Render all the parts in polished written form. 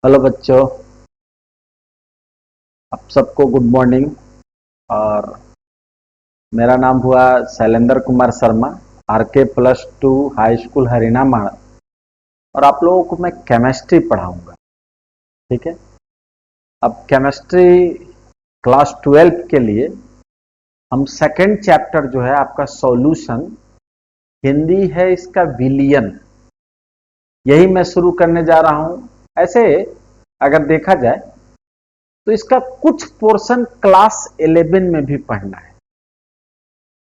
Hello बच्चों, आप सबको गुड मॉर्निंग। और मेरा नाम हुआ Shailendra Kumar Sharma, RK +2 high school हरिणामाण। और आप लोगों को मैं केमिस्ट्री पढ़ाऊंगा। ठीक है। अब केमिस्ट्री क्लास 12 के लिए हम सेकंड चैप्टर जो है आपका सॉल्यूशन, हिंदी है इसका विलियन, यही मैं शुरू करने जा रहा हूं। ऐसे अगर देखा जाए तो इसका कुछ पोर्शन क्लास 11 में भी पढ़ना है।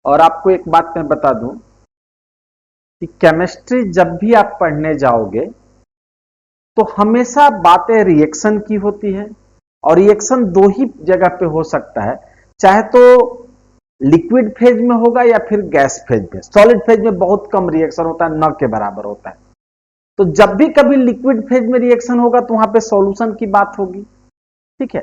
और आपको एक बात मैं बता दूं कि केमिस्ट्री जब भी आप पढ़ने जाओगे तो हमेशा बातें रिएक्शन की होती है। और रिएक्शन दो ही जगह पे हो सकता है, चाहे तो लिक्विड फेज में होगा या फिर गैस फेज में। सॉलिड फेज में बहुत कम रिएक्शन होता है, न के बराबर होता है। तो जब भी कभी लिक्विड फेज में रिएक्शन होगा तो वहां पे सॉल्यूशन की बात होगी। ठीक है।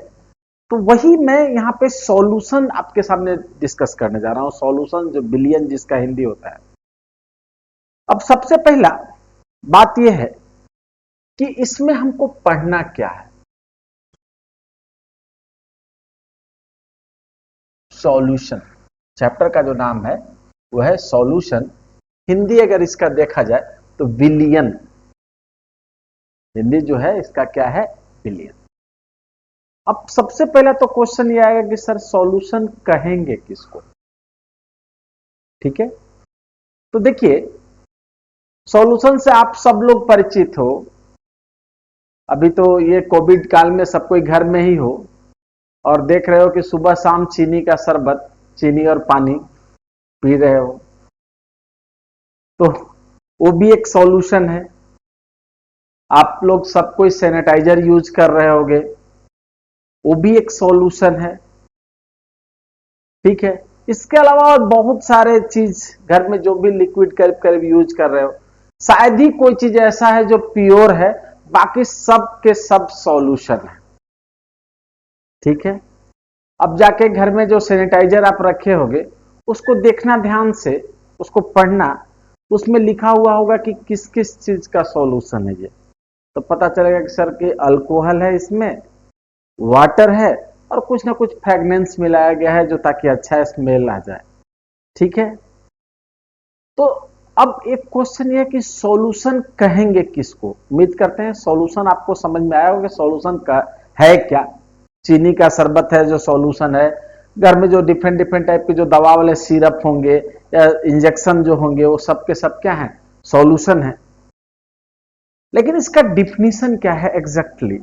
तो वही मैं यहां पे सॉल्यूशन आपके सामने डिस्कस करने जा रहा हूं। सॉल्यूशन जो बिलियन जिसका हिंदी होता है। अब सबसे पहला बात यह है कि इसमें हमको पढ़ना क्या है। सॉल्यूशन चैप्टर का जो नाम है वह है सॉल्यूशन। हिंदी अगर इसका देखा जाए तो विलियन। हिंदी जो है इसका क्या है? विलियन। अब सबसे पहला तो क्वेश्चन ये आएगा कि सर सॉल्यूशन कहेंगे किसको? ठीक है। तो देखिए, सॉल्यूशन से आप सब लोग परिचित हो। अभी तो ये कोविड काल में सब कोई घर में ही हो और देख रहे हो कि सुबह शाम चीनी का शरबत, चीनी और पानी पी रहे हो, तो वो भी एक सॉल्यूशन है। आप लोग सब कोई सैनिटाइजर यूज कर रहे होगे, वो भी एक सॉल्यूशन है। ठीक है। इसके अलावा और बहुत सारे चीज घर में जो भी लिक्विड करीब करीब यूज कर रहे हो, शायद ही कोई चीज ऐसा है जो प्योर है, बाकी सब के सब सॉल्यूशन है। ठीक है। अब जाके घर में जो सैनिटाइजर आप रखे होगे उसको देखना ध्यान से, उसको पढ़ना। उसमें लिखा हुआ होगा कि किस किस चीज का सॉल्यूशन है ये। तो पता चलेगा कि सर कि अल्कोहल है, इसमें वाटर है और कुछ ना कुछ फ्रेगनेंस मिलाया गया है जो ताकि अच्छा स्मेल आ जाए। ठीक है। तो अब एक क्वेश्चन ये है कि सॉल्यूशन कहेंगे किसको। उम्मीद करते हैं सॉल्यूशन आपको समझ में आया होगा कि सॉल्यूशन का है क्या। चीनी का शरबत है जो सॉल्यूशन है। घर में जो डिफरेंट डिफरेंट टाइप के जो दवा वाले सिरप होंगे या इंजेक्शन जो होंगे वो सब के सब क्या है? सॉल्यूशन है। लेकिन इसका डिफिनीशन क्या है एग्जैक्टली?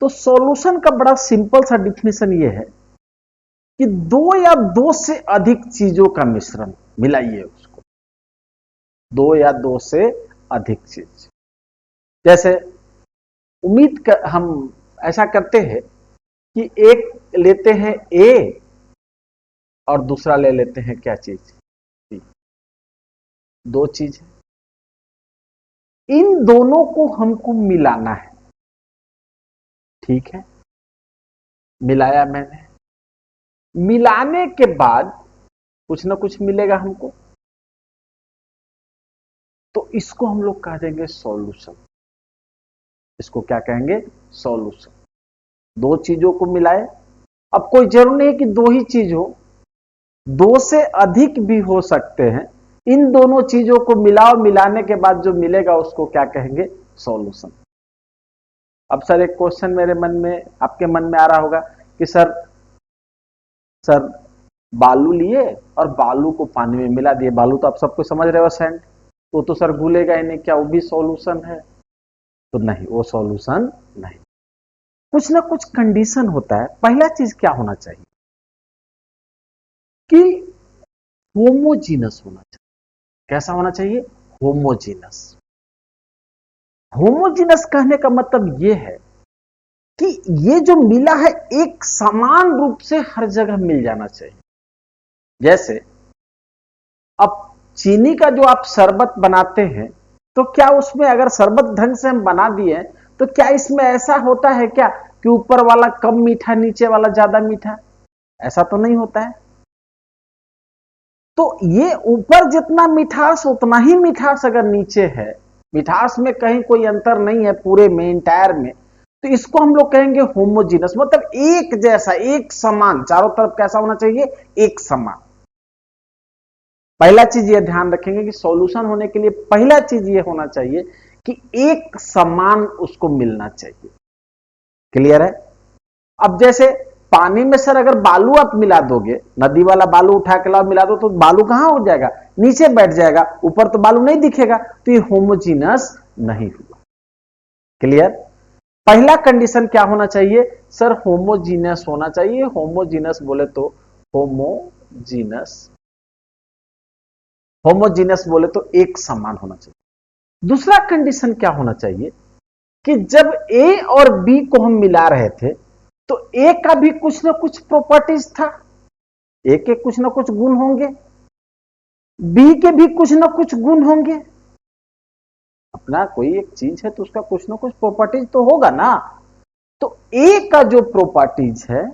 तो सॉल्यूशन का बड़ा सिंपल सा डिफिनीशन ये है कि दो या दो से अधिक चीजों का मिश्रण, मिलाइए उसको। दो या दो से अधिक चीज। जैसे हम ऐसा करते हैं कि एक लेते हैं ए और दूसरा ले लेते हैं क्या चीज? बी। दो चीज है, इन दोनों को हमको मिलाना है। ठीक है। मिलाया मैंने, मिलाने के बाद कुछ ना कुछ मिलेगा हमको, तो इसको हम लोग कह देंगे सॉल्यूशन। इसको क्या कहेंगे? सॉल्यूशन। दो चीजों को मिलाए। अब कोई जरूर नहीं है कि दो ही चीज हो, दो से अधिक भी हो सकते हैं। इन दोनों चीजों को मिलाओ, मिलाने के बाद जो मिलेगा उसको क्या कहेंगे? सॉल्यूशन। अब सर एक क्वेश्चन मेरे मन में, आपके मन में आ रहा होगा कि सर सर बालू लिए और बालू को पानी में मिला दिए। बालू तो आप सबको समझ रहे हो, सैंड। तो सर घुलेगा ही नहीं, क्या वो भी सॉल्यूशन है? तो नहीं, वो सॉल्यूशन नहीं। कुछ ना कुछ कंडीशन होता है। पहला चीज क्या होना चाहिए कि होमोजीनस होना चाहिए। कैसा होना चाहिए? होमोजीनस। होमोजीनस कहने का मतलब यह है कि ये जो मिला है एक समान रूप से हर जगह मिल जाना चाहिए। जैसे अब चीनी का जो आप शरबत बनाते हैं, तो क्या उसमें अगर शरबत ढंग से हम बना दिए तो क्या इसमें ऐसा होता है क्या कि ऊपर वाला कम मीठा, नीचे वाला ज्यादा मीठा? ऐसा तो नहीं होता है। तो ये ऊपर जितना मिठास उतना ही मिठास अगर नीचे है मिठास में कहीं कोई अंतर नहीं है पूरे में, इंटायर में, तो इसको हम लोग कहेंगे होमोजीनस, मतलब एक जैसा, एक समान, चारों तरफ कैसा होना चाहिए, एक समान। पहला चीज ये ध्यान रखेंगे कि सॉल्यूशन होने के लिए पहला चीज ये होना चाहिए कि एक समान उसको मिलना चाहिए। क्लियर है? अब जैसे पानी में सर अगर बालू आप मिला दोगे, नदी वाला बालू उठा के लाओ मिला दो, तो बालू कहां हो जाएगा, नीचे बैठ जाएगा, ऊपर तो बालू नहीं दिखेगा, तो ये होमोजीनस नहीं हुआ। क्लियर? पहला कंडीशन क्या होना चाहिए सर, होमोजीनस होना चाहिए। होमोजीनस बोले तो होमोजीनस, होमोजीनस बोले तो एक समान होना चाहिए। दूसरा कंडीशन क्या होना चाहिए कि जब ए और बी को हम मिला रहे थे तो ए का भी कुछ ना कुछ प्रॉपर्टीज था, ए के कुछ ना कुछ गुण होंगे, बी के भी कुछ ना कुछ गुण होंगे। अपना कोई एक चीज है तो उसका कुछ ना कुछ प्रॉपर्टीज तो होगा ना। तो ए का जो प्रॉपर्टीज है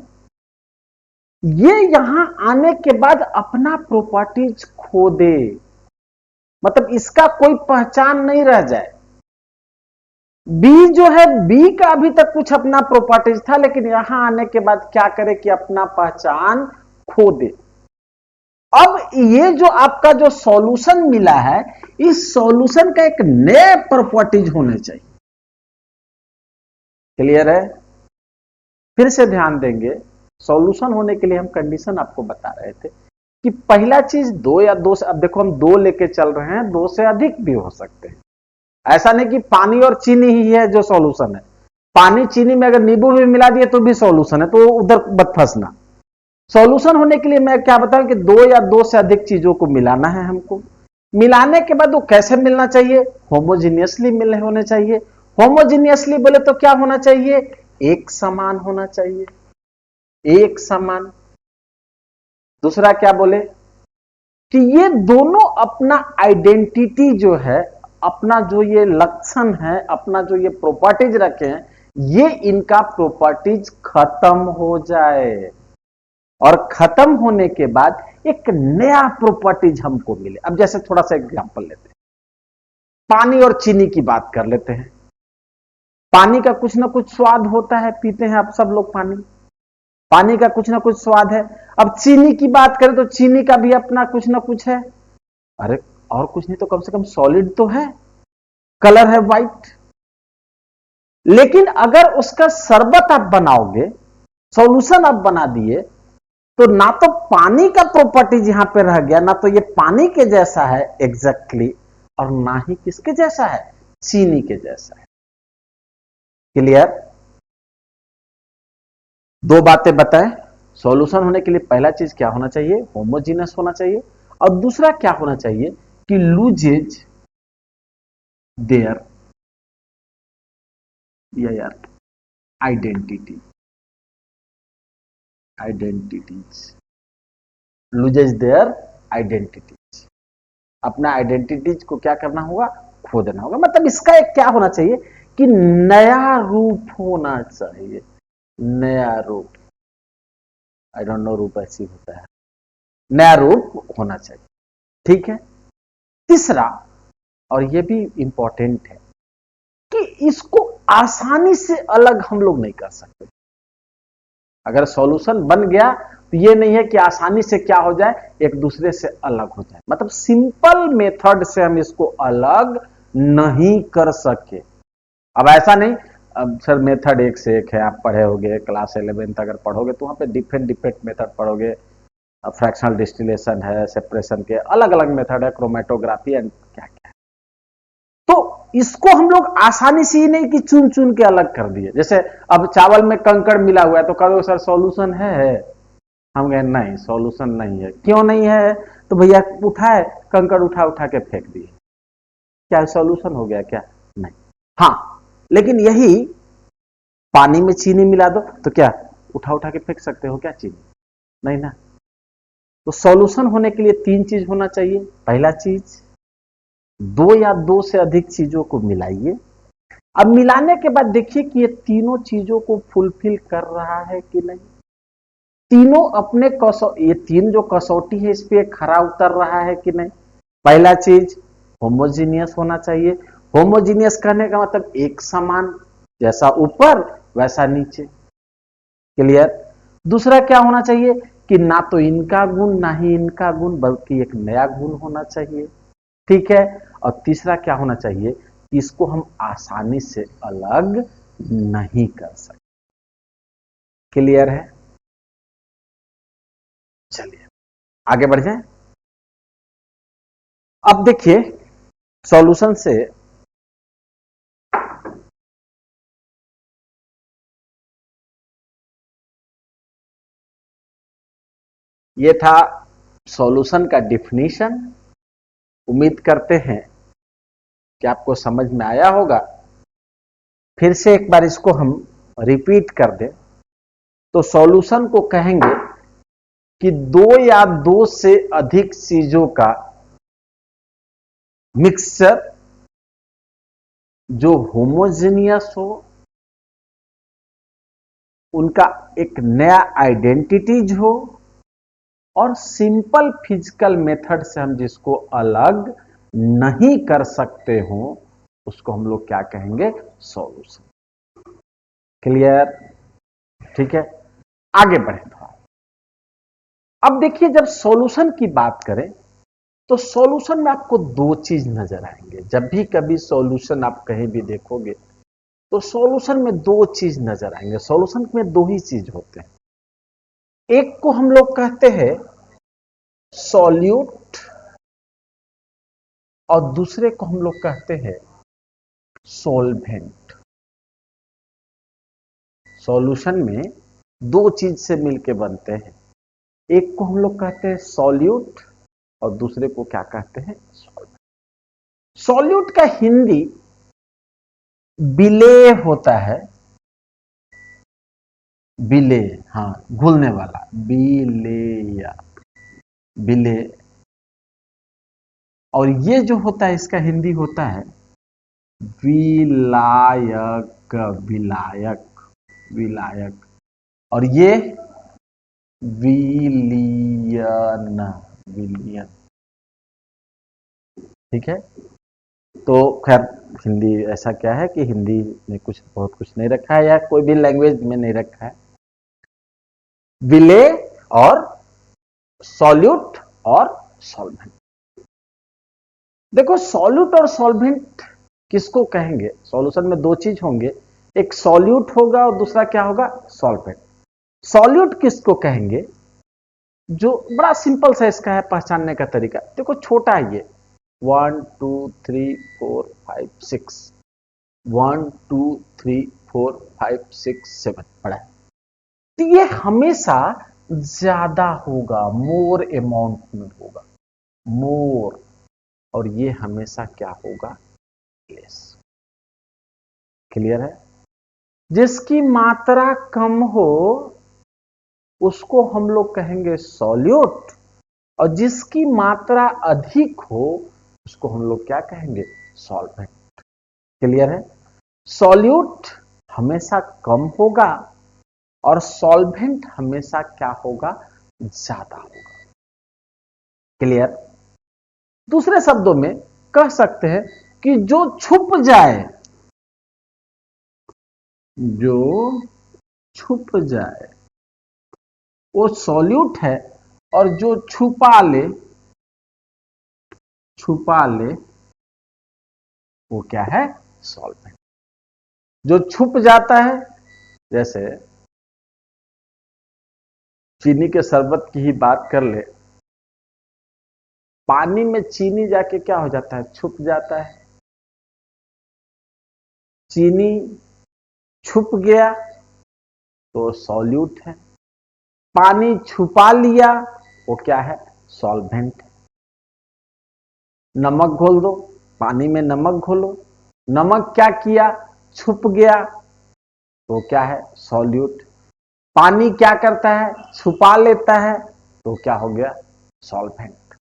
ये यहां आने के बाद अपना प्रॉपर्टीज खो दे, मतलब इसका कोई पहचान नहीं रह जाए। बी जो है, बी का अभी तक कुछ अपना प्रॉपर्टीज था, लेकिन यहां आने के बाद क्या करे कि अपना पहचान खो दे। अब ये जो आपका जो सॉल्यूशन मिला है, इस सॉल्यूशन का एक नए प्रॉपर्टीज होने चाहिए। क्लियर है? फिर से ध्यान देंगे, सॉल्यूशन होने के लिए हम कंडीशन आपको बता रहे थे कि पहला चीज दो या दो से, अब देखो हम दो लेके चल रहे हैं, दो से अधिक भी हो सकते हैं। ऐसा नहीं कि पानी और चीनी ही है जो सॉल्यूशन है, पानी चीनी में अगर नींबू भी मिला दिए तो भी सॉल्यूशन है, तो उधर मत फंसना। सॉल्यूशन होने के लिए मैं क्या बताऊं कि दो या दो से अधिक चीजों को मिलाना है हमको। मिलाने के बाद वो कैसे मिलना चाहिए, होमोजीनियसली मिलने होने चाहिए। होमोजीनियसली बोले तो क्या होना चाहिए, एक समान होना चाहिए, एक समान। दूसरा क्या बोले कि ये दोनों अपना आइडेंटिटी जो है, अपना जो ये लक्षण है, अपना जो ये प्रॉपर्टीज रखे हैं, ये इनका प्रॉपर्टीज खत्म हो जाए, और खत्म होने के बाद एक नया प्रॉपर्टीज हमको मिले। अब जैसे थोड़ा सा एग्जांपल लेते हैं, पानी और चीनी की बात कर लेते हैं। पानी का कुछ ना कुछ स्वाद होता है, पीते हैं आप सब लोग पानी, पानी का कुछ ना कुछ स्वाद है। अब चीनी की बात करें तो चीनी का भी अपना कुछ ना कुछ है, अरे और कुछ नहीं तो कम से कम सॉलिड तो है, कलर है व्हाइट। लेकिन अगर उसका शरबत आप बनाओगे, सॉल्यूशन आप बना दिए, तो ना तो पानी का प्रॉपर्टीज यहां पे रह गया, ना तो ये पानी के जैसा है एग्जैक्टली, और ना ही किसके जैसा है, चीनी के जैसा है। क्लियर? दो बातें बताएं, सॉल्यूशन होने के लिए पहला चीज क्या होना चाहिए, होमोजीनस होना चाहिए, और दूसरा क्या होना चाहिए कि लूजेज देयर यार identity, identities, loses their identities, अपना आइडेंटिटीज को क्या करना होगा, खो देना होगा। मतलब इसका एक क्या होना चाहिए कि नया रूप होना चाहिए, नया रूप, आई डोंट नो रूप ऐसी होता है, नया रूप होना चाहिए। ठीक है? तीसरा, और यह भी इंपॉर्टेंट है कि इसको आसानी से अलग हम लोग नहीं कर सकते। अगर सॉल्यूशन बन गया तो यह नहीं है कि आसानी से क्या हो जाए, एक दूसरे से अलग हो जाए, मतलब सिंपल मेथड से हम इसको अलग नहीं कर सके। अब ऐसा नहीं, अब सर मेथड एक से एक है, आप पढ़े होगे क्लास 11th अगर पढ़ोगे तो वहां पे डिफरेंट डिफरेंट मेथड पढ़ोगे, फ्रैक्शनल डिस्टिलेशन है, सेपरेशन के अलग अलग मेथड है, क्रोमेटोग्राफी एंड क्या क्या। तो इसको हम लोग आसानी से ही नहीं कि चुन चुन के अलग कर दिए। जैसे अब चावल में कंकड़ मिला हुआ है तो कहोगे सर सॉल्यूशन है, हम कहें नहीं सॉल्यूशन नहीं है। क्यों नहीं है? तो भैया उठाए कंकड़, उठा उठा के फेंक दिए, क्या सॉल्यूशन हो गया क्या? नहीं। हाँ, लेकिन यही पानी में चीनी मिला दो तो क्या उठा उठा के फेंक सकते हो क्या चीनी? नहीं ना। तो सॉल्यूशन होने के लिए तीन चीज होना चाहिए। पहला चीज, दो या दो से अधिक चीजों को मिलाइए। अब मिलाने के बाद देखिए कि ये तीनों चीजों को फुलफिल कर रहा है कि नहीं, तीनों अपने ये तीन जो कसौटी है इस पे खरा उतर रहा है कि नहीं। पहला चीज होमोजीनियस होना चाहिए, होमोजीनियस कहने का मतलब एक समान, जैसा ऊपर वैसा नीचे। क्लियर। दूसरा क्या होना चाहिए कि ना तो इनका गुण ना ही इनका गुण, बल्कि एक नया गुण होना चाहिए। ठीक है। और तीसरा क्या होना चाहिए कि इसको हम आसानी से अलग नहीं कर सकते। क्लियर है। चलिए आगे बढ़ जाएं। अब देखिए सॉल्यूशन से ये था सॉल्यूशन का डिफिनीशन। उम्मीद करते हैं कि आपको समझ में आया होगा। फिर से एक बार इसको हम रिपीट कर दें तो सॉल्यूशन को कहेंगे कि दो या दो से अधिक चीजों का मिक्सचर जो होमोजेनियस हो, उनका एक नया आइडेंटिटीज हो, और सिंपल फिजिकल मेथड से हम जिसको अलग नहीं कर सकते हो उसको हम लोग क्या कहेंगे, सॉल्यूशन। क्लियर। ठीक है। आगे बढ़े थोड़ा। अब देखिए जब सॉल्यूशन की बात करें तो सॉल्यूशन में आपको दो चीज नजर आएंगे। जब भी कभी सॉल्यूशन आप कहीं भी देखोगे तो सॉल्यूशन में दो चीज नजर आएंगे। सॉल्यूशन में दो ही चीज होते हैं। एक को हम लोग कहते हैं सॉल्यूट और दूसरे को हम लोग कहते हैं सॉल्वेंट। सॉल्यूशन में दो चीज से मिलकर बनते हैं। एक को हम लोग कहते हैं सॉल्यूट और दूसरे को क्या कहते हैं, सॉल्वेंट। सॉल्यूट का हिंदी विलेय होता है। विलेय, हाँ, घुलने वाला, विलेय, विलेय। और ये जो होता है इसका हिंदी होता है विलायक, विलायक, विलायक। और ये विलियन, विलियन। ठीक है। तो खैर हिंदी ऐसा क्या है कि हिंदी में कुछ बहुत कुछ नहीं रखा है या कोई भी लैंग्वेज में नहीं रखा है। विलेय और सॉल्यूट और सॉल्वेंट। देखो सॉल्यूट और सॉल्वेंट किसको कहेंगे, सॉल्यूशन में दो चीज होंगे, एक सॉल्यूट होगा और दूसरा क्या होगा, सॉल्वेंट। सॉल्यूट किसको कहेंगे, जो बड़ा सिंपल सा इसका है पहचानने का तरीका। देखो छोटा है ये, 1 2 3 4 5 6, 1 2 3 4 5 6 7 बड़ा है। तो ये हमेशा ज्यादा होगा, मोर अमाउंट में होगा, मोर। और ये हमेशा क्या होगा, लेस। क्लियर है। जिसकी मात्रा कम हो उसको हम लोग कहेंगे सॉल्यूट, और जिसकी मात्रा अधिक हो उसको हम लोग क्या कहेंगे, सॉल्वेंट। क्लियर है। सॉल्यूट हमेशा कम होगा और सॉल्वेंट हमेशा क्या होगा, ज्यादा होगा। क्लियर। दूसरे शब्दों में कह सकते हैं कि जो छुप जाए, जो छुप जाए वो सॉल्यूट है, और जो छुपा ले, छुपा ले वो क्या है, सॉल्वेंट। जो छुप जाता है, जैसे चीनी के शरबत की ही बात कर ले, पानी में चीनी जाके क्या हो जाता है, छुप जाता है। चीनी छुप गया तो सॉल्यूट है, पानी छुपा लिया वो क्या है, सॉल्वेंट। नमक घोल दो, पानी में नमक घोलो, नमक क्या किया, छुप गया तो क्या है, सॉल्यूट। पानी क्या करता है, छुपा लेता है तो क्या हो गया, सॉल्वेंट।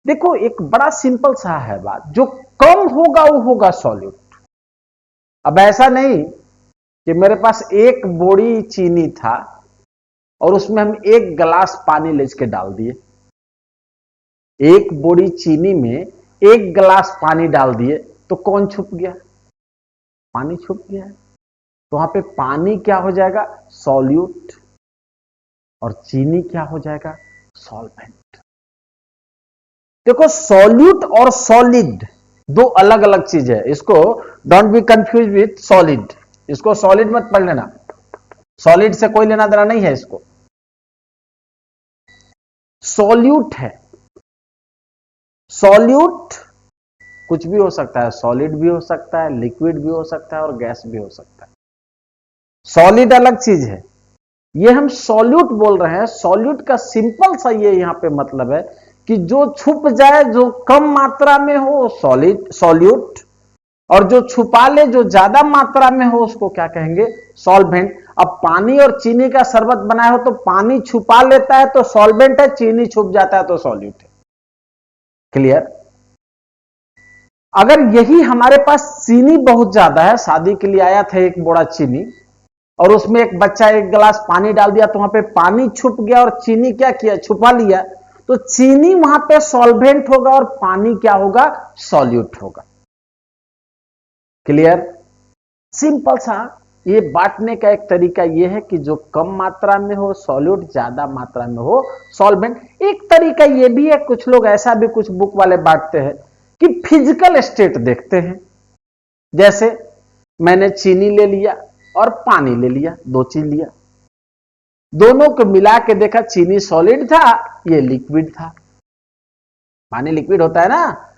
देखो एक बड़ा सिंपल सा है बात, जो कम होगा वो होगा सॉल्यूट। अब ऐसा नहीं कि मेरे पास एक बोरी चीनी था और उसमें हम एक गिलास पानी ले के डाल दिए। एक बोरी चीनी में एक गिलास पानी डाल दिए तो कौन छुप गया? पानी छुप गया। तो वहां पे पानी क्या हो जाएगा? सॉल्यूट, और चीनी क्या हो जाएगा? सॉल्वेंट। देखो, सॉल्यूट और सॉलिड दो अलग अलग चीज है। इसको don't be confuse with solid. इसको सॉलिड मत पढ़ लेना, सॉलिड से कोई लेना देना नहीं है इसको। सॉल्यूट है। सॉल्यूट कुछ भी हो सकता है, सॉलिड भी हो सकता है, लिक्विड भी हो सकता है, और गैस भी हो सकता है। सॉलिड अलग चीज है, ये हम सॉल्यूट बोल रहे हैं। सॉल्यूट का सिंपल सा ये यहां पे मतलब है कि जो छुप जाए, जो कम मात्रा में हो, सॉलिड सॉल्यूट, और जो छुपा ले, जो ज्यादा मात्रा में हो, उसको क्या कहेंगे? सॉल्वेंट। अब पानी और चीनी का शरबत बनाया हो तो पानी छुपा लेता है तो सॉल्वेंट है, चीनी छुप जाता है तो सॉल्यूट है। क्लियर? अगर यही हमारे पास चीनी बहुत ज्यादा है, शादी के लिए आया था एक बोरा चीनी, और उसमें एक बच्चा एक गिलास पानी डाल दिया तो वहां पे पानी छुप गया और चीनी क्या किया? छुपा लिया। तो चीनी वहां पे सॉल्वेंट होगा और पानी क्या होगा? सॉल्यूट होगा। क्लियर? सिंपल सा ये बांटने का एक तरीका ये है कि जो कम मात्रा में हो सॉल्यूट, ज्यादा मात्रा में हो सॉल्वेंट। एक तरीका ये भी है, कुछ लोग ऐसा भी कुछ बुक वाले बांटते हैं कि फिजिकल स्टेट देखते हैं। जैसे मैंने चीनी ले लिया और पानी ले लिया, दो चीज लिया, दोनों को मिला के देखा, चीनी सॉलिड था, ये लिक्विड था। पानी लिक्विड होता है ना,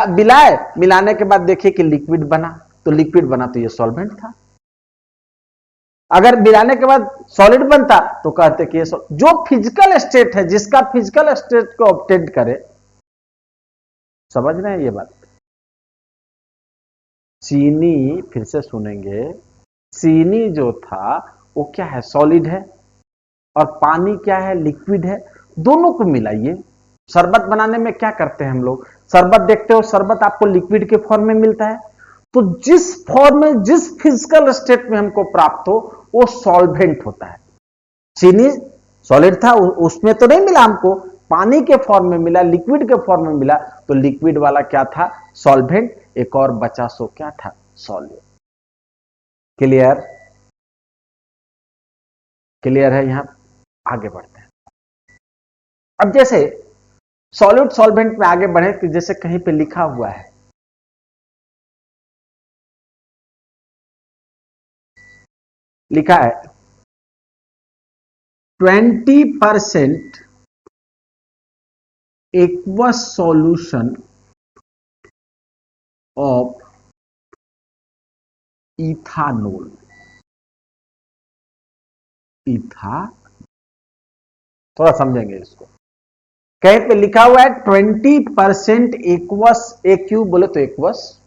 मिलाए, मिलाने के बाद देखे कि लिक्विड बना, तो लिक्विड बना तो ये सॉल्वेंट था। अगर मिलाने के बाद सॉलिड बनता तो कहते कि ये जो फिजिकल स्टेट है, जिसका फिजिकल स्टेट को ऑब्टेन करे। समझ रहे हैं ये बात? चीनी, फिर से सुनेंगे, चीनी जो था वो क्या है? सॉलिड है, और पानी क्या है? लिक्विड है। दोनों को मिलाइए। शरबत बनाने में क्या करते हैं हम लोग? शरबत देखते हो, शरबत आपको लिक्विड के फॉर्म में मिलता है, तो जिस फॉर्म में, जिस फिजिकल स्टेट में हमको प्राप्त हो, वो सॉल्वेंट होता है। चीनी सॉलिड था, उसमें तो नहीं मिला हमको, पानी के फॉर्म में मिला, लिक्विड के फॉर्म में मिला, तो लिक्विड वाला क्या था? सॉल्वेंट। एक और बचा सो क्या था? सॉल्यूट। क्लियर? क्लियर है? यहां आगे बढ़ते हैं। अब जैसे सॉल्यूट सॉल्वेंट में आगे बढ़े, कि जैसे कहीं पे लिखा हुआ है, लिखा है 20% एक्वस सॉल्यूशन ऑफ इथानोल। इथा, थोड़ा समझेंगे इसको। कहीं पे लिखा हुआ है 20% एक्वस, एक्यू बोले तो एक्वस,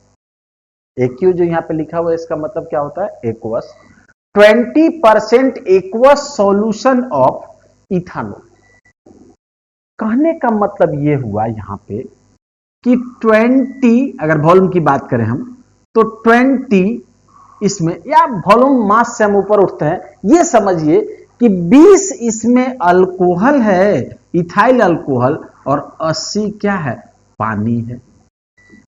एक्यू जो यहां पे लिखा हुआ है इसका मतलब क्या होता है? Aqueous. 20% aqueous solution of ethanol. कहने का मतलब यह हुआ यहां पे कि 20, अगर वॉल्यूम की बात करें हम, तो 20 इसमें, या वॉल्यूम मास से हम ऊपर उठते हैं, यह समझिए कि 20 इसमें अल्कोहल है, इथाइल अल्कोहल, और 80 क्या है? पानी है।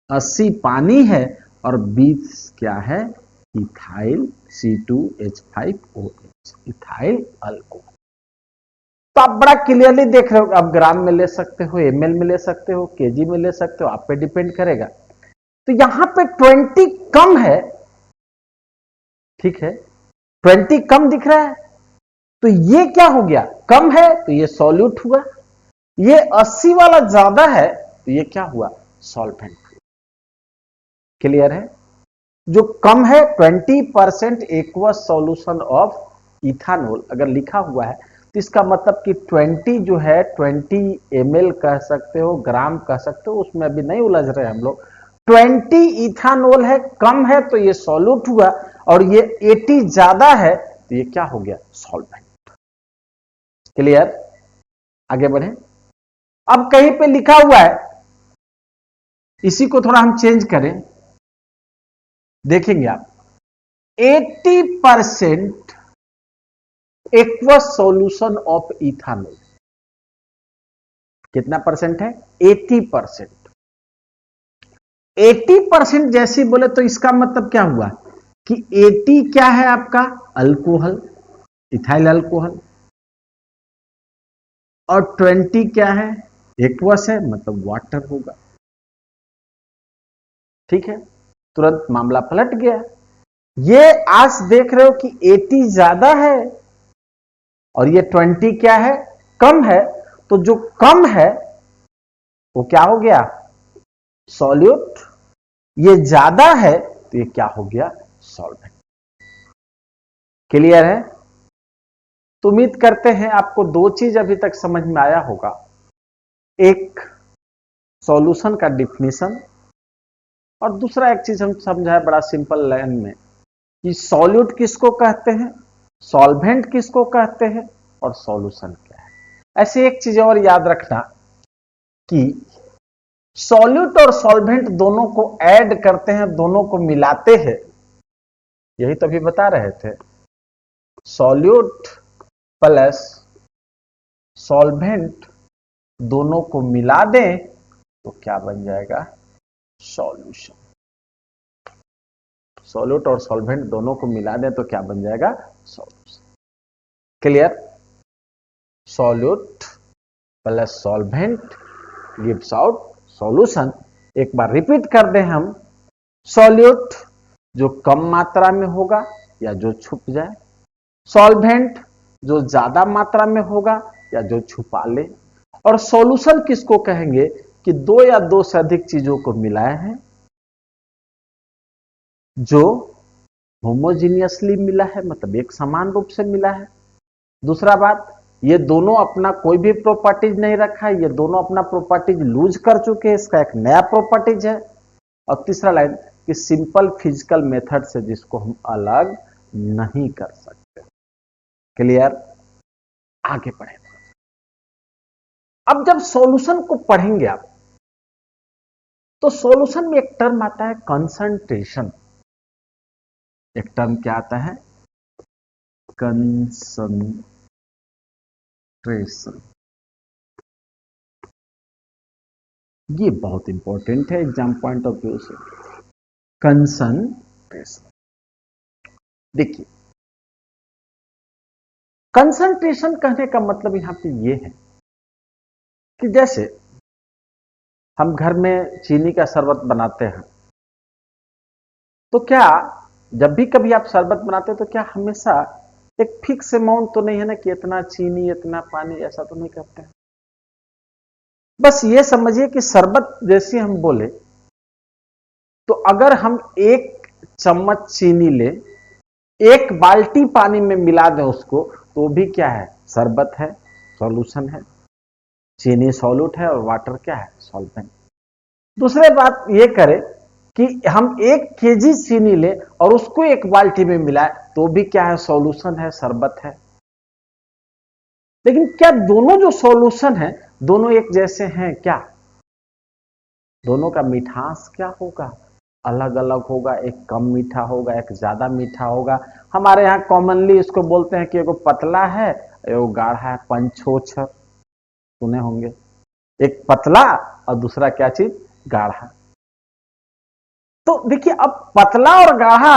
80 पानी है और 20 क्या है? Ethyl C2H5OH, ethyl alcohol. तो आप बड़ा क्लियरली देख रहे हो। आप ग्राम में ले सकते हो, ml में ले सकते हो, केजी में ले सकते हो, आप पे डिपेंड करेगा। तो यहां पे 20 कम है, ठीक है, 20 कम दिख रहा है, तो ये क्या हो गया? कम है तो ये सॉल्यूट हुआ। ये 80 वाला ज्यादा है तो ये क्या हुआ? सॉल्वेंट। क्लियर है? जो कम है 20% एक्वस सॉल्यूशन ऑफ इथानोल, अगर लिखा हुआ है तो इसका मतलब कि 20 जो है, 20 ml कह सकते हो, ग्राम कह सकते हो, उसमें अभी नहीं उलझ रहे हम लोग। 20 इथानोल है, कम है तो ये सॉल्यूट हुआ, और ये 80 ज्यादा है तो ये क्या हो गया? सॉल्वेंट। क्लियर? आगे बढ़े। अब कहीं पे लिखा हुआ है, इसी को थोड़ा हम चेंज करें, देखेंगे आप, 80% एक्वस सॉल्यूशन ऑफ इथानोल। कितना परसेंट है? 80%। 80% जैसे बोले तो इसका मतलब क्या हुआ कि 80 क्या है आपका अल्कोहल, इथाइल अल्कोहल, और 20 क्या है एक्वस है, मतलब वाटर होगा। ठीक है, तुरंत मामला पलट गया। ये आज देख रहे हो कि 80 ज्यादा है और ये 20 क्या है कम है, तो जो कम है वो क्या हो गया सॉल्यूट, ये ज्यादा है तो ये क्या हो गया सॉल्वेंट। क्लियर है? तो उम्मीद करते हैं आपको दो चीज अभी तक समझ में आया होगा। एक सॉल्यूशन का डिफिनीशन, और दूसरा एक चीज हम समझाए बड़ा सिंपल लाइन में कि सॉल्यूट किसको कहते हैं, सॉल्वेंट किसको कहते हैं, और सॉल्यूशन क्या है। ऐसे एक चीज और याद रखना कि सॉल्यूट और सॉल्वेंट दोनों को ऐड करते हैं, दोनों को मिलाते हैं, यही तो अभी बता रहे थे। सॉल्यूट प्लस सॉल्वेंट दोनों को मिला दें तो क्या बन जाएगा सॉल्यूशन। सॉल्यूट और सॉल्वेंट दोनों को मिला दें तो क्या बन जाएगा solution. Clear? Solute plus solvent gives out solution. एक बार रिपीट कर दें हम, सॉल्यूट जो कम मात्रा में होगा या जो छुप जाए, सॉल्वेंट जो ज्यादा मात्रा में होगा या जो छुपा ले, और सॉल्यूशन किसको कहेंगे कि दो या दो से अधिक चीजों को मिलाए हैं, जो होमोजीनियसली मिला है, मतलब एक समान रूप से मिला है। दूसरा बात, ये दोनों अपना कोई भी प्रॉपर्टीज नहीं रखा है, ये दोनों अपना प्रॉपर्टीज लूज कर चुके हैं, इसका एक नया प्रॉपर्टीज है। और तीसरा लाइन कि सिंपल फिजिकल मेथड से जिसको हम अलग नहीं कर सकते। क्लियर? आगे बढ़े। अब जब सॉल्यूशन को पढ़ेंगे आप, तो सॉल्यूशन में एक टर्म आता है कंसंट्रेशन। एक टर्म क्या आता है कंसंट्रेशन। ये बहुत इंपॉर्टेंट है एग्जाम पॉइंट ऑफ व्यू से। कंसंट्रेशन, देखिए कंसंट्रेशन कहने का मतलब यहां पे ये है कि जैसे हम घर में चीनी का शरबत बनाते हैं, तो क्या जब भी कभी आप शरबत बनाते हैं तो क्या हमेशा एक फिक्स अमाउंट तो नहीं है ना कि इतना चीनी इतना पानी, ऐसा तो नहीं करते हैं। बस ये समझिए कि शरबत जैसे हम बोले तो अगर हम एक चम्मच चीनी ले, एक बाल्टी पानी में मिला दें उसको, तो भी क्या है शरबत है, सॉल्यूशन है। चीनी सॉल्यूट है और वाटर क्या है सॉल्वेंट। दूसरे बात ये करें कि हम 1 केजी चीनी ले और उसको एक बाल्टी में मिलाए, तो भी क्या है सॉल्यूशन है, शरबत है। लेकिन क्या दोनों जो सॉल्यूशन है दोनों एक जैसे हैं क्या? दोनों का मिठास क्या होगा अलग अलग होगा। एक कम मीठा होगा, एक ज्यादा मीठा होगा। हमारे यहाँ कॉमनली इसको बोलते हैं कि एगो पतला है एगो गाढ़ा है, पंचोछर सुने होंगे। एक पतला और दूसरा क्या चीज गाढ़ा। तो देखिए अब पतला और गाढ़ा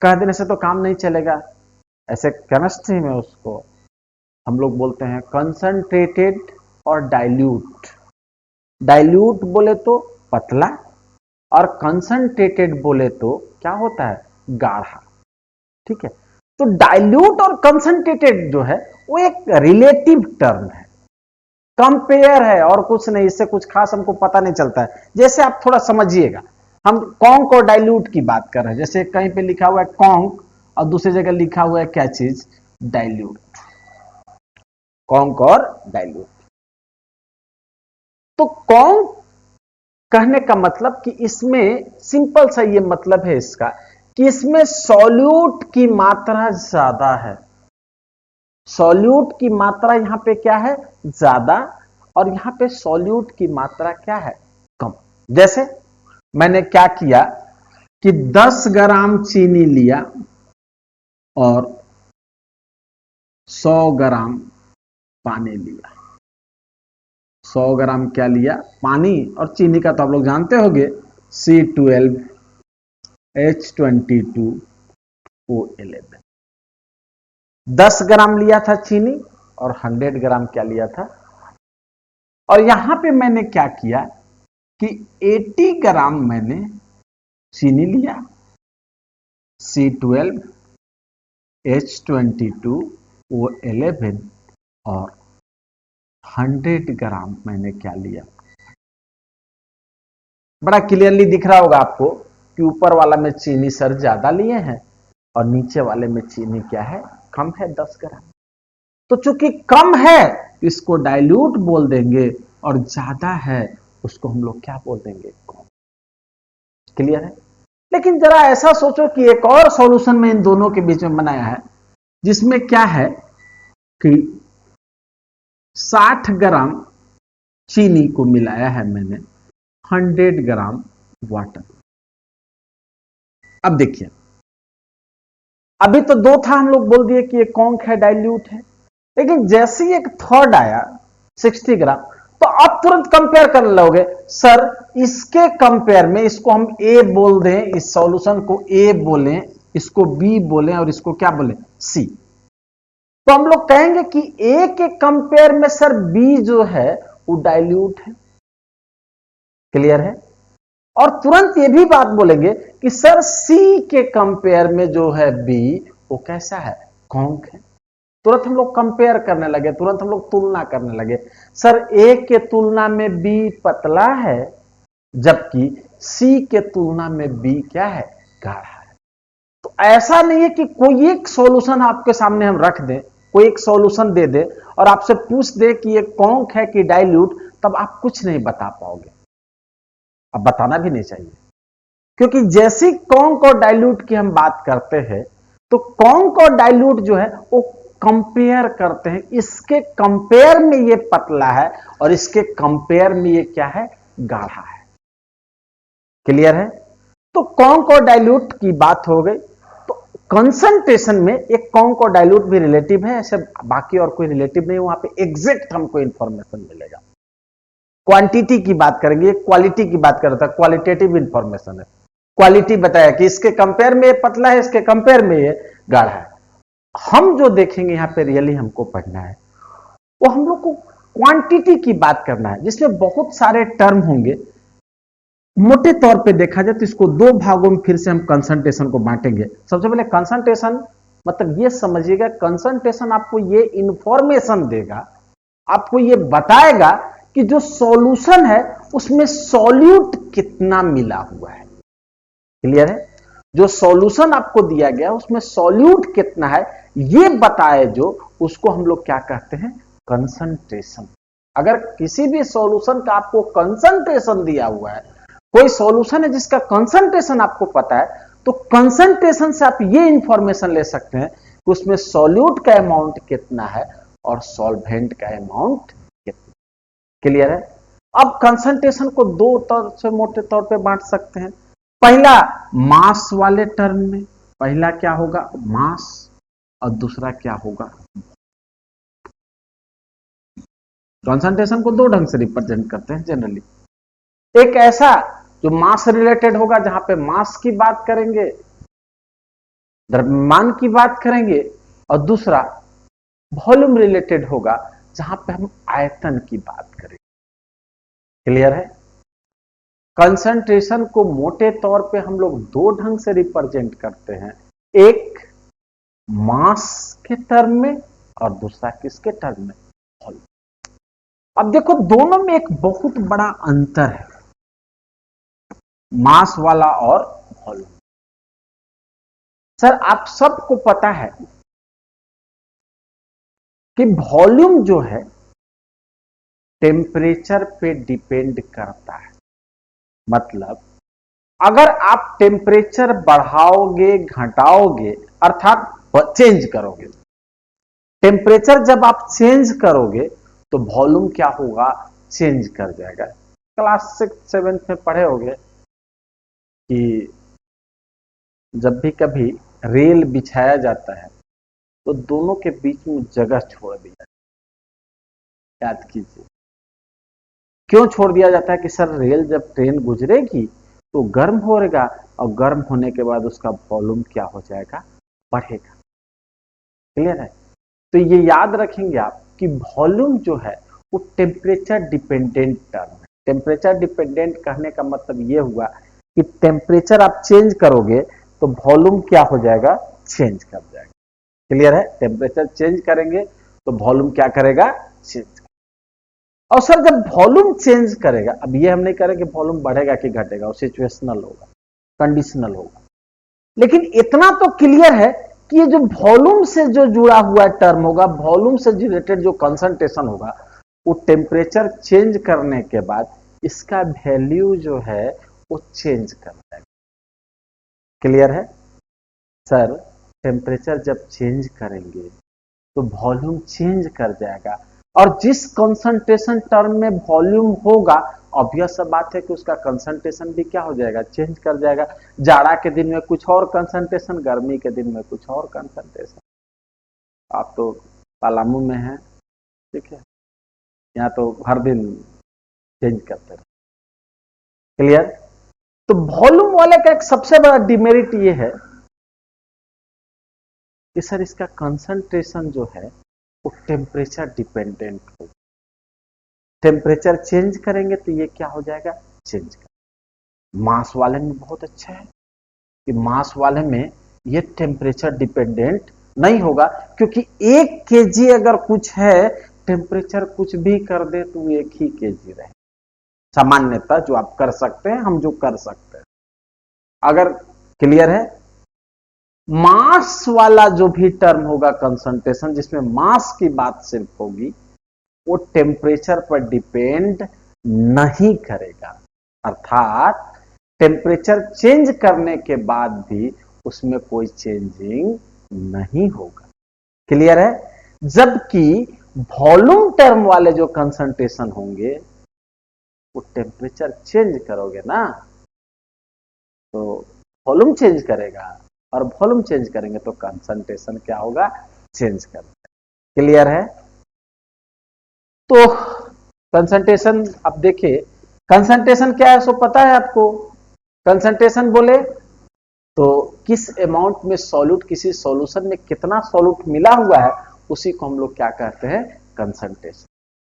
कह देने से तो काम नहीं चलेगा। ऐसे केमिस्ट्री में उसको हम लोग बोलते हैं कंसंट्रेटेड और डाइल्यूट। डाइल्यूट बोले तो पतला और कंसंट्रेटेड बोले तो क्या होता है गाढ़ा। ठीक है, तो डाइल्यूट और कंसंट्रेटेड जो है वो एक रिलेटिव टर्म है, कंपेयर है और कुछ नहीं। इससे कुछ खास हमको पता नहीं चलता है। जैसे आप थोड़ा समझिएगा, हम कॉन्क और डाइल्यूट की बात कर रहे हैं। जैसे कहीं पे लिखा हुआ है कॉन्क और दूसरी जगह लिखा हुआ है क्या चीज डाइल्यूट, कॉन्क और डाइल्यूट। तो कॉन्क कहने का मतलब कि इसमें सिंपल सा ये मतलब है इसका कि इसमें सॉल्यूट की मात्रा ज्यादा है। सॉल्यूट की मात्रा यहां पे क्या है ज्यादा, और यहां पे सॉल्यूट की मात्रा क्या है कम। जैसे मैंने क्या किया कि 10 ग्राम चीनी लिया और 100 ग्राम पानी लिया। 100 ग्राम क्या लिया, पानी, और चीनी का तो आप लोग जानते होंगे C12H22O11। 10 ग्राम लिया था चीनी और 100 ग्राम क्या लिया था, और यहां पे मैंने क्या किया कि 80 ग्राम मैंने चीनी लिया, C12H22O11, और 100 ग्राम मैंने क्या लिया। बड़ा क्लियरली दिख रहा होगा आपको कि ऊपर वाला में चीनी सर ज्यादा लिए हैं और नीचे वाले में चीनी क्या है, कम है, 10 ग्राम। तो चूंकि कम है इसको डाइल्यूट बोल देंगे, और ज्यादा है उसको हम लोग क्या बोल देंगे, कम। क्लियर है। लेकिन जरा ऐसा सोचो कि एक और सॉल्यूशन में इन दोनों के बीच में बनाया है, जिसमें क्या है कि 60 ग्राम चीनी को मिलाया है मैंने 100 ग्राम वाटर। अब देखिए, अभी तो दो था, हम लोग बोल दिए कि ये कॉन्क है, डाइल्यूट है, लेकिन जैसे ही एक थर्ड आया 60 ग्राम, तो आप तुरंत कंपेयर कर लोगे, सर इसके कंपेयर में इसको हम ए बोल दें, इस सॉल्यूशन को ए बोलें, इसको बी बोलें, और इसको क्या बोलें, सी। तो हम लोग कहेंगे कि ए के कंपेयर में सर बी जो है वो डाइल्यूट है। क्लियर है। और तुरंत ये भी बात बोलेंगे कि सर सी के कंपेयर में जो है बी वो कैसा है, कॉन्क है। तुरंत हम लोग कंपेयर करने लगे, तुरंत हम लोग तुलना करने लगे, सर ए के तुलना में बी पतला है, जबकि सी के तुलना में बी क्या है, गाढ़ा है। तो ऐसा नहीं है कि कोई एक सॉल्यूशन आपके सामने हम रख दें, कोई एक सॉल्यूशन दे दे और आपसे पूछ दे कि ये कॉन्क है कि डाइल्यूट, तब आप कुछ नहीं बता पाओगे। अब बताना भी नहीं चाहिए, क्योंकि जैसी कॉन्क और डाइल्यूट की हम बात करते हैं, तो कॉन्क और डाइल्यूट जो है वो कंपेयर करते हैं, इसके कंपेयर में ये पतला है और इसके कंपेयर में ये क्या है, गाढ़ा है। क्लियर है। तो कॉन्क और डाइल्यूट की बात हो गई। तो कंसंट्रेशन में एक कॉन्क और डाइल्यूट भी रिलेटिव है, ऐसे बाकी और कोई रिलेटिव नहीं, वहां पे एग्जैक्ट हमको इंफॉर्मेशन मिलेगा। क्वांटिटी की बात करेंगे, क्वालिटी की बात कर रहा था, क्वालिटेटिव इंफॉर्मेशन है। क्वालिटी बताया कि इसके कंपेयर में ये पतला है, इसके कंपेयर में ये गाढ़ा है। हम जो देखेंगे यहां पे रियली हमको पढ़ना है, वो हम लोग को क्वांटिटी की बात करना है, जिसमें बहुत सारे टर्म होंगे। मोटे तौर पे देखा जाए तो इसको दो भागों में फिर से हम कंसंट्रेशन को बांटेंगे। सबसे पहले कंसंट्रेशन मतलब ये समझिएगा, कंसंट्रेशन आपको ये इंफॉर्मेशन देगा, आपको ये बताएगा कि जो सॉल्यूशन है उसमें सॉल्यूट कितना मिला हुआ है। क्लियर है। जो सॉल्यूशन आपको दिया गया उसमें सॉल्यूट कितना है ये बताए, जो उसको हम लोग क्या कहते हैं, कंसंट्रेशन। अगर किसी भी सॉल्यूशन का आपको कंसंट्रेशन दिया हुआ है, कोई सॉल्यूशन है जिसका कंसंट्रेशन आपको पता है, तो कंसंट्रेशन से आप ये इंफॉर्मेशन ले सकते हैं कि उसमें सॉल्यूट का अमाउंट कितना है और सॉल्वेंट का अमाउंट कितना। क्लियर है। अब कंसंट्रेशन को दो तरह से मोटे तौर पे बांट सकते हैं। पहला मास वाले टर्म में, पहला क्या होगा, मास, और दूसरा क्या होगा। कंसंट्रेशन को दो ढंग से रिप्रेजेंट करते हैं जनरली। एक ऐसा जो मास रिलेटेड होगा, जहां पे मास की बात करेंगे, द्रव्यमान की बात करेंगे, और दूसरा वॉल्यूम रिलेटेड होगा, जहां पे हम आयतन की बात करेंगे। क्लियर है। कंसंट्रेशन को मोटे तौर पे हम लोग दो ढंग से रिप्रेजेंट करते हैं, एक मास के टर्म में और दूसरा किसके टर्म में, वॉल्यूम। अब देखो दोनों में एक बहुत बड़ा अंतर है, मास वाला और वॉल्यूम। सर आप सबको पता है कि वॉल्यूम जो है टेम्परेचर पे डिपेंड करता है। मतलब अगर आप टेम्परेचर बढ़ाओगे घटाओगे, अर्थात चेंज करोगे, टेम्परेचर जब आप चेंज करोगे तो वॉल्यूम क्या होगा, चेंज कर जाएगा। क्लास 6-7 में पढ़े होंगे कि जब भी कभी रेल बिछाया जाता है तो दोनों के बीच में जगह छोड़ दी जाती है। याद कीजिए, क्यों छोड़ दिया जाता है कि सर रेल जब ट्रेन गुजरेगी तो गर्म होगा और गर्म होने के बाद उसका वॉल्यूम क्या हो जाएगा, बढ़ेगा। क्लियर है? तो ये याद रखेंगे आप कि वॉल्यूम जो है वो टेम्परेचर डिपेंडेंट टर्म है। टेम्परेचर डिपेंडेंट कहने का मतलब ये हुआ कि टेम्परेचर आप चेंज करोगे तो वॉल्यूम क्या हो जाएगा, चेंज कर जाएगा। क्लियर है? टेम्परेचर चेंज करेंगे तो वॉल्यूम क्या करेगा, चेंज। और सर जब वॉल्यूम चेंज करेगा, अब ये हम नहीं करेंगे वॉल्यूम बढ़ेगा कि घटेगा, वो सिचुएशनल होगा, कंडीशनल होगा। लेकिन इतना तो क्लियर है कि ये जो वॉल्यूम से जो जुड़ा हुआ टर्म होगा, वॉल्यूम से रिलेटेड जो कंसंट्रेशन होगा, वो टेम्परेचर चेंज करने के बाद इसका वैल्यू जो है वो चेंज कर जाएगा। क्लियर है? सर टेम्परेचर जब चेंज करेंगे तो वॉल्यूम चेंज कर जाएगा, और जिस कंसंट्रेशन टर्म में वॉल्यूम होगा, ऑब्वियस सा बात है कि उसका कंसंट्रेशन भी क्या हो जाएगा, चेंज कर जाएगा। जाड़ा के दिन में कुछ और कंसंट्रेशन, गर्मी के दिन में कुछ और कंसंट्रेशन। आप तो पलामू में हैं, ठीक है, यहाँ तो हर दिन चेंज करते हैं। क्लियर? तो वॉल्यूम वाले का एक सबसे बड़ा डिमेरिट ये है कि सर इसका कंसंट्रेशन जो है वो टेम्परेचर डिपेंडेंट हो। टेम्परेचर चेंज करेंगे तो ये क्या हो जाएगा, चेंज कर। मास वाले में बहुत अच्छा है कि मास वाले में ये टेम्परेचर डिपेंडेंट नहीं होगा, क्योंकि 1 kg अगर कुछ है, टेम्परेचर कुछ भी कर दे तो 1 ही kg रहे। सामान्यतः जो आप कर सकते हैं, हम जो कर सकते हैं, अगर क्लियर है, मास वाला जो भी टर्म होगा कंसंट्रेशन, जिसमें मास की बात सिर्फ होगी, वो टेम्परेचर पर डिपेंड नहीं करेगा। अर्थात टेम्परेचर चेंज करने के बाद भी उसमें कोई चेंजिंग नहीं होगा। क्लियर है? जबकि वॉल्यूम टर्म वाले जो कंसंट्रेशन होंगे, वो टेम्परेचर चेंज करोगे ना तो वॉल्यूम चेंज करेगा, और वॉल्यूम चेंज करेंगे तो कंसंट्रेशन क्या होगा, चेंज करेगा। क्लियर है? तो कंसंट्रेशन, अब देखिए कंसंट्रेशन क्या है, सो पता है आपको। कंसंट्रेशन बोले तो किस अमाउंट में सॉल्यूट, किसी सॉल्यूशन में कितना सॉल्यूट मिला हुआ है, उसी को हम लोग क्या कहते हैं, कंसंट्रेशन।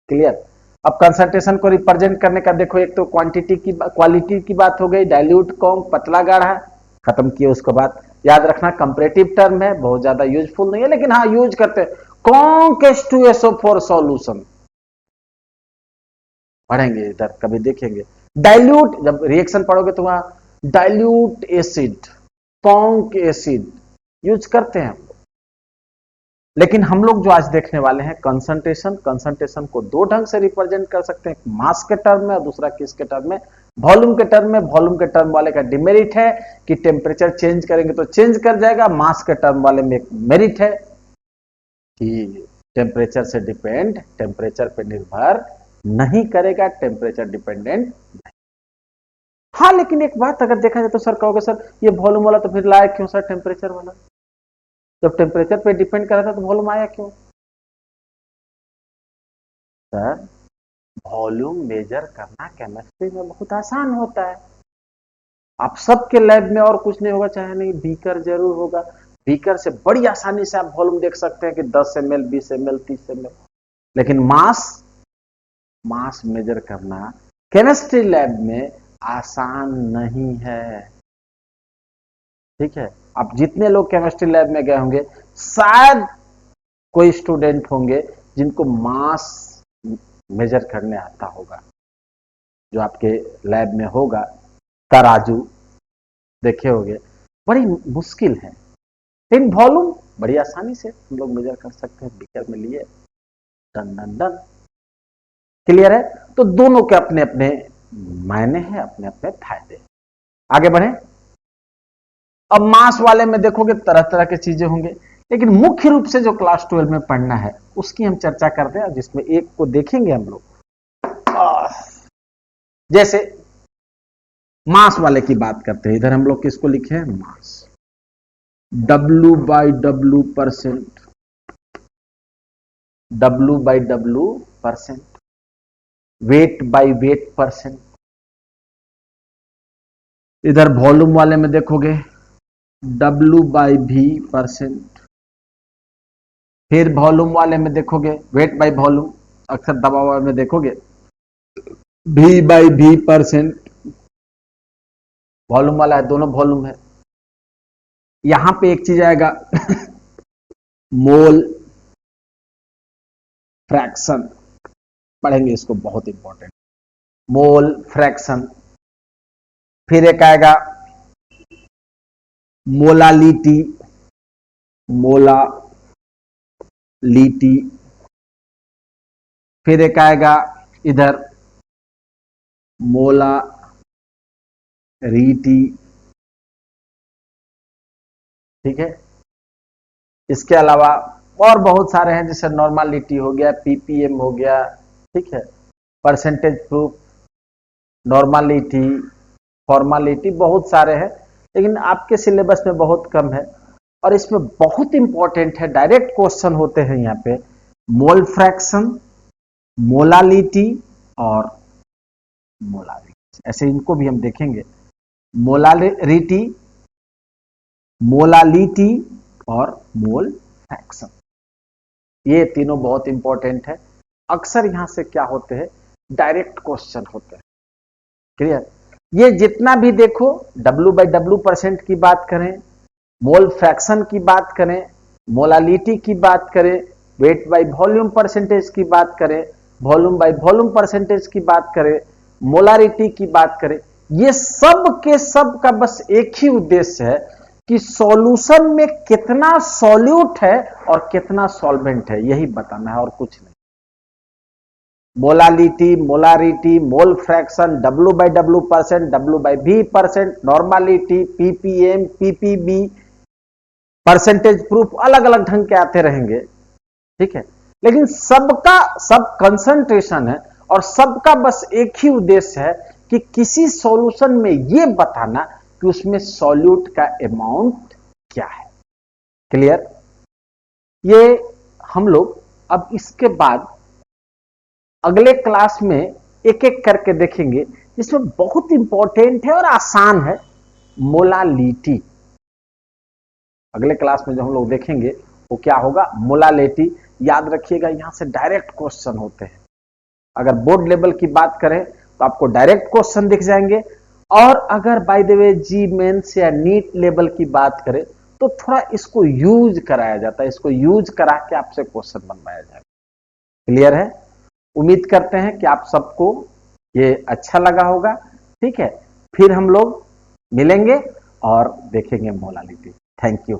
क्लियर? अब कंसंट्रेशन को रिप्रेजेंट करने का देखो, एक तो क्वांटिटी की, क्वालिटी की बात हो गई, डाइल्यूट कौन, पतला गाढ़ा, खत्म किए। उसके बाद याद रखना कंपैरेटिव टर्म है, बहुत ज्यादा यूजफुल नहीं है, लेकिन हाँ यूज करते हैं। कौन H2SO4 सॉल्यूशन पढ़ेंगे इधर, कभी देखेंगे। डाइल्यूट, जब रिएक्शन पढ़ोगे तो वहां डाइल्यूट एसिड, पॉन्क एसिड यूज करते हैं हम लोग। लेकिन हम लोग जो आज देखने वाले हैं कंसंट्रेशन, कंसंट्रेशन को दो ढंग से रिप्रेजेंट कर सकते हैं, मास के टर्म में और दूसरा किसके टर्म में, वॉल्यूम के टर्म में। वॉल्यूम के टर्म वाले का डिमेरिट है कि टेम्परेचर चेंज करेंगे तो चेंज कर जाएगा। मास के टर्म वाले में एक मेरिट है कि टेम्परेचर से डिपेंड, टेम्परेचर पे निर्भर नहीं करेगा, टेम्परेचर डिपेंडेंट नहीं। हाँ लेकिन एक बात अगर देखा जाए तो सर कहोगे सर ये वॉल्यूम वाला तो फिर लाया क्यों सर टेम्परेचर वाला, जब टेम्परेचर पे डिपेंड कर रहा था तो वॉल्यूम आया क्यों? सर वॉल्यूम मेजर करना केमिस्ट्री में बहुत आसान होता है। आप सबके लैब में और कुछ नहीं होगा, चाहे नहीं बीकर जरूर होगा, बीकर से बड़ी आसानी से आप वॉल्यूम देख सकते हैं कि 10 ml, 20 ml, 30 ml। लेकिन मास, मास मेजर करना केमिस्ट्री लैब में आसान नहीं है। ठीक है? आप जितने लोग केमिस्ट्री लैब में गए होंगे, शायद कोई स्टूडेंट होंगे जिनको मास मेजर करने आता होगा, जो आपके लैब में होगा। तराजू देखे होंगे, बड़ी मुश्किल है, लेकिन वॉल्यूम बड़ी आसानी से हम लोग मेजर कर सकते हैं, बीकर में लिए, डन डन डन। क्लियर है? तो दोनों के अपने अपने मायने हैं, अपने अपने फायदे। आगे बढ़े। अब मास वाले में देखोगे तरह तरह की चीजें होंगे, लेकिन मुख्य रूप से जो क्लास 12 में पढ़ना है उसकी हम चर्चा करते हैं, जिसमें एक को देखेंगे हम लोग। जैसे मास वाले की बात करते हैं, इधर हम लोग किसको लिखे हैं, मास, W/W%, W/W%। Weight by weight percent. इधर वॉल्यूम वाले में देखोगे W बाई भी परसेंट। फिर वॉल्यूम वाले में देखोगे वेट बाय वॉल्यूम, अक्सर दबाव वाले में देखोगे V बाई भी परसेंट। वॉल्यूम वाला है, दोनों वॉल्यूम है। यहां पे एक चीज आएगा मोल फ्रैक्शन, पढ़ेंगे इसको, बहुत इंपॉर्टेंट, मोल फ्रैक्शन। फिर एक आएगा मोलालिटी, मोलालिटी। फिर एक आएगा इधर मोलारिटी, ठीक है। इसके अलावा और बहुत सारे हैं, जैसे नॉर्मालिटी हो गया, पीपीएम हो गया, ठीक है, परसेंटेज प्रूफ, नॉर्मालिटी, फॉर्मालिटी, बहुत सारे हैं, लेकिन आपके सिलेबस में बहुत कम है। और इसमें बहुत इंपॉर्टेंट है, डायरेक्ट क्वेश्चन होते हैं यहाँ पे, मोल फ्रैक्शन, मोलालिटी और मोलारिटी। ऐसे इनको भी हम देखेंगे, मोलारिटी, मोलालिटी और मोल फ्रैक्शन, ये तीनों बहुत इंपॉर्टेंट है। अक्सर यहां से क्या होते हैं, डायरेक्ट क्वेश्चन होते हैं। क्लियर। ये जितना भी देखो, W बाई W परसेंट की बात करें, मोल फ्रैक्शन की बात करें, मोलालिटी की बात करें, वेट बाई वॉल्यूम परसेंटेज की बात करें, वॉल्यूम बाई वॉल्यूम परसेंटेज की बात करें, मोलारिटी की बात करें, ये सब के सब का बस एक ही उद्देश्य है कि सॉल्यूशन में कितना सॉल्यूट है और कितना सॉल्वेंट है, यही बताना है और कुछ नहीं। Molality, molarity, mole fraction, W by W percent, W by V percent, normality, ppm, PPB, percentage proof, अलग अलग ढंग के आते रहेंगे, ठीक है। लेकिन सबका सब कंसंट्रेशन है और सबका बस एक ही उद्देश्य है कि किसी सॉल्यूशन में यह बताना कि उसमें सॉल्यूट का अमाउंट क्या है। क्लियर। ये हम लोग अब इसके बाद अगले क्लास में एक एक करके देखेंगे, जिसमें बहुत इंपॉर्टेंट है और आसान है, मोलालिटी। अगले क्लास में जो हम लोग देखेंगे वो क्या होगा, मोलालिटी। याद रखिएगा, यहां से डायरेक्ट क्वेश्चन होते हैं। अगर बोर्ड लेवल की बात करें तो आपको डायरेक्ट क्वेश्चन दिख जाएंगे, और अगर by the way JEE Mains या नीट लेवल की बात करें तो थोड़ा इसको यूज कराया जाता है, इसको यूज करा के आपसे क्वेश्चन बनवाया जाएगा। क्लियर है। उम्मीद करते हैं कि आप सबको ये अच्छा लगा होगा, ठीक है। फिर हम लोग मिलेंगे और देखेंगे मोलालिटी। Thank you.